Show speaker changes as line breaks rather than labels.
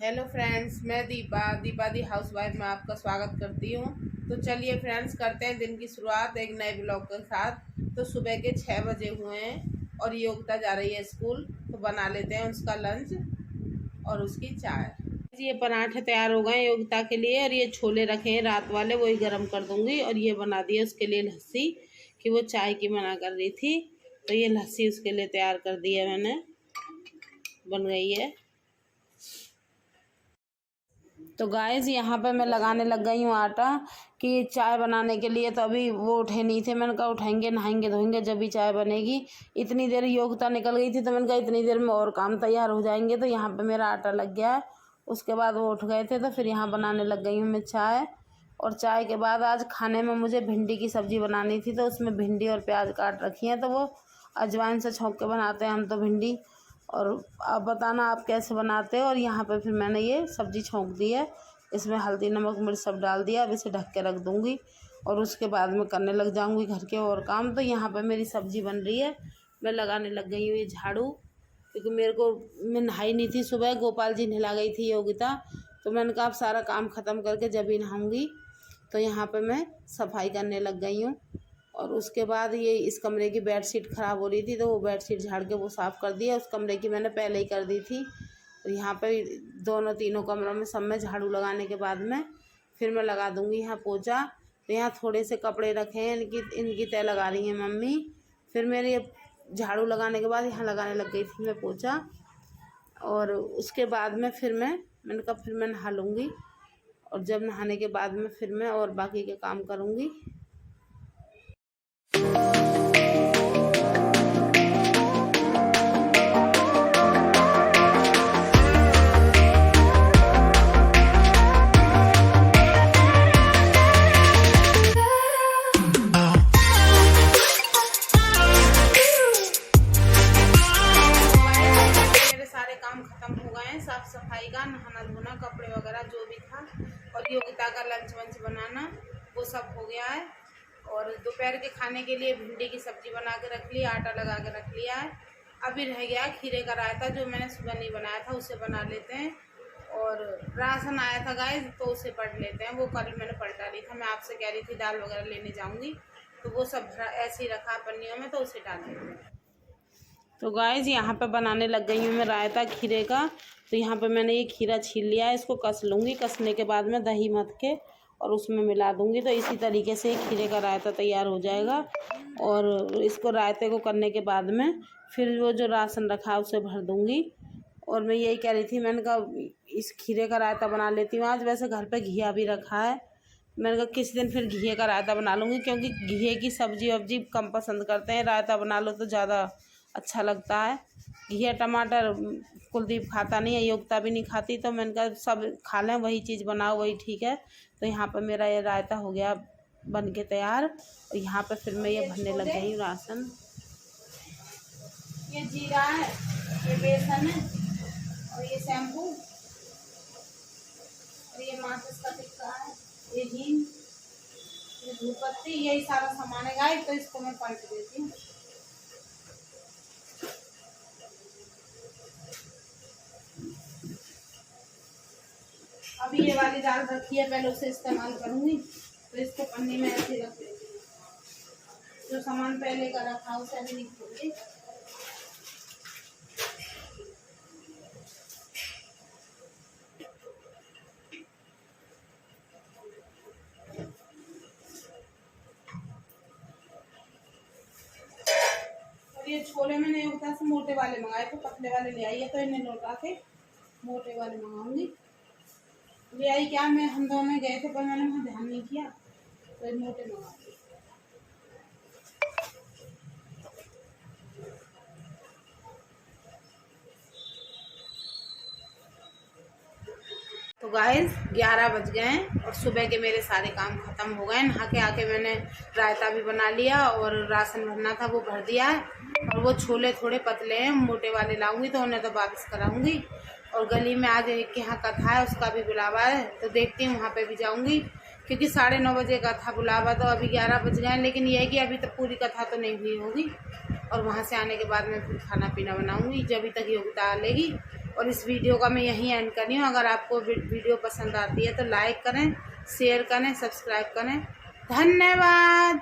Hello friends, मैं दीपा दी housewife में आपका स्वागत करती हूँ। तो चलिए फ्रेंड्स, करते हैं दिन की शुरुआत एक नए ब्लॉग के साथ। तो सुबह के 6 बजे हुए हैं और योगिता जा रही है स्कूल, तो बना लेते हैं उसका लंच और उसकी चाय। ये पराठे तैयार हो गए योगिता के लिए, और ये छोले रखे हैं रात वाले, वही गर्म कर दूंगी। और ये बना दिए उसके लिए लस्सी, कि वो चाय की मना कर रही थी, तो ये लस्सी उसके लिए तैयार कर दी है मैंने, बन गई है। तो गाइस, यहाँ पे मैं लगाने लग गई हूँ आटा कि चाय बनाने के लिए। तो अभी वो उठे नहीं थे, मैंने कहा उठाएंगे, नहाएंगे धोएंगे जब भी चाय बनेगी। इतनी देर योगिता निकल गई थी, तो मैंने कहा इतनी देर में और काम तैयार हो जाएंगे। तो यहाँ पे मेरा आटा लग गया है। उसके बाद वो उठ गए थे, तो फिर यहाँ बनाने लग गई हूँ मैं चाय। और चाय के बाद आज खाने में मुझे भिंडी की सब्ज़ी बनानी थी, तो उसमें भिंडी और प्याज काट रखी हैं, तो वो अजवाइन से छौंक के बनाते हैं हम तो भिंडी। और आप बताना आप कैसे बनाते हो। और यहाँ पे फिर मैंने ये सब्ज़ी छौंक दी है, इसमें हल्दी नमक मिर्च सब डाल दिया। अब इसे ढक के रख दूँगी और उसके बाद में करने लग जाऊँगी घर के और काम। तो यहाँ पे मेरी सब्ज़ी बन रही है, मैं लगाने लग गई हूँ ये झाड़ू, क्योंकि मैं नहाई नहीं थी सुबह, गोपाल जी नहला गई थी योगिता। तो मैंने कहा अब सारा काम ख़त्म करके जब ही नहाऊँगी। तो यहाँ पर मैं सफाई करने लग गई हूँ। और उसके बाद ये इस कमरे की बेडशीट ख़राब हो रही थी, तो वो बेडशीट झाड़ के वो साफ़ कर दिया। उस कमरे की मैंने पहले ही कर दी थी। और यहाँ पे दोनों तीनों कमरों में सब में झाड़ू लगाने के बाद में फिर मैं लगा दूँगी यहाँ पोछा। तो यहाँ थोड़े से कपड़े रखे हैं, इनकी तय लगा रही हैं मम्मी। फिर मेरे झाड़ू लगाने के बाद यहाँ लगाने लग गई थी मैं पोछा। और उसके बाद में मैंने कहा फिर मैं नहा लूँगी, और जब नहाने के बाद में फिर मैं और बाकी के काम करूँगी। साफ सफाई का, नहाना धोना, कपड़े वगैरह जो भी था, और योगिता का लंच वंच बनाना, वो सब हो गया है। और दोपहर के खाने के लिए भिंडी की सब्जी बना के रख ली, आटा लगा के रख लिया है। अभी रह गया खीरे का रायता, जो मैंने सुबह नहीं बनाया था, उसे बना लेते हैं। और राशन आया था गाइस, तो उसे पढ़ लेते हैं। वो कल मैंने पलटा ली था, मैं आपसे कह रही थी दाल वगैरह लेने जाऊँगी, तो वो सब ऐसे ही रखा पन्नियों में, तो उसे डाल लेते हैं। तो गाइस, यहाँ पे बनाने लग गई हूँ मैं रायता खीरे का। तो यहाँ पे मैंने ये खीरा छील लिया है, इसको कस लूँगी। कसने के बाद में दही मथ के और उसमें मिला दूँगी, तो इसी तरीके से खीरे का रायता तैयार हो जाएगा। और इसको रायते को करने के बाद में फिर वो जो राशन रखा है उसे भर दूँगी। और मैं यही कह रही थी, मैंने कहा इस खीरे का रायता बना लेती हूँ आज। वैसे घर पर घिया भी रखा है, मैंने कहा किसी दिन फिर घिये का रायता बना लूँगी, क्योंकि घिये की सब्जी वब्जी कम पसंद करते हैं, रायता बना लो तो ज़्यादा अच्छा लगता है। घिया टमाटर कुलदीप खाता नहीं है, योगिता भी नहीं खाती, तो मैंने कहा सब खा लें, वही चीज़ बनाओ वही ठीक है। तो यहाँ पर मेरा ये रायता हो गया बन के तैयार। और यहाँ पर फिर मैं ये भरने लग गई हूँ राशन। ये जीरा है, ये बेसन है, और ये शैम्पू, और ये माचिस का टिक्का है, ये हींग, ये धूप पत्ती, यही सारा सामान है गाइस। तो इसको मैं पलट देती हूँ। अभी ये वाली दाल रखी है, पहले उसे इस्तेमाल करूँगी, तो इसको पन्नी में ऐसे रख देती हूँ। जो सामान पहले का रखा उसे अभी नहीं खोलूँगी। और ये छोले मैंने योगिता से मोटे वाले मंगाए, तो पतले वाले ले आई है, तो इन्हें लौटा के मोटे वाले मंगाऊंगी। ले आई क्या, हम दोनों गए थे, पर मैंने वहाँ ध्यान नहीं किया, तो मोटे मंगा दिए। तो गाइस 11 बज गए हैं और सुबह के मेरे सारे काम ख़त्म हो गए। नहा के आके मैंने रायता भी बना लिया, और राशन भरना था वो भर दिया है। और वो छोले थोड़े पतले हैं, मोटे वाले लाऊंगी, तो उन्हें तो वापस कराऊंगी। और गली में आज एक के यहाँ कथा है, उसका भी बुलावा है, तो देखती हूँ वहाँ पे भी जाऊँगी, क्योंकि 9:30 बजे का था बुलावा। तो अभी 11 बज गए, लेकिन ये है कि अभी तक पूरी कथा तो नहीं हुई होगी। और वहाँ से आने के बाद मैं फिर खाना पीना बनाऊँगी, जब तक योगिता लेगी और इस वीडियो का मैं यहीं एंड कर रही हूँ। अगर आपको वीडियो पसंद आती है तो लाइक करें, शेयर करें, सब्सक्राइब करें। धन्यवाद।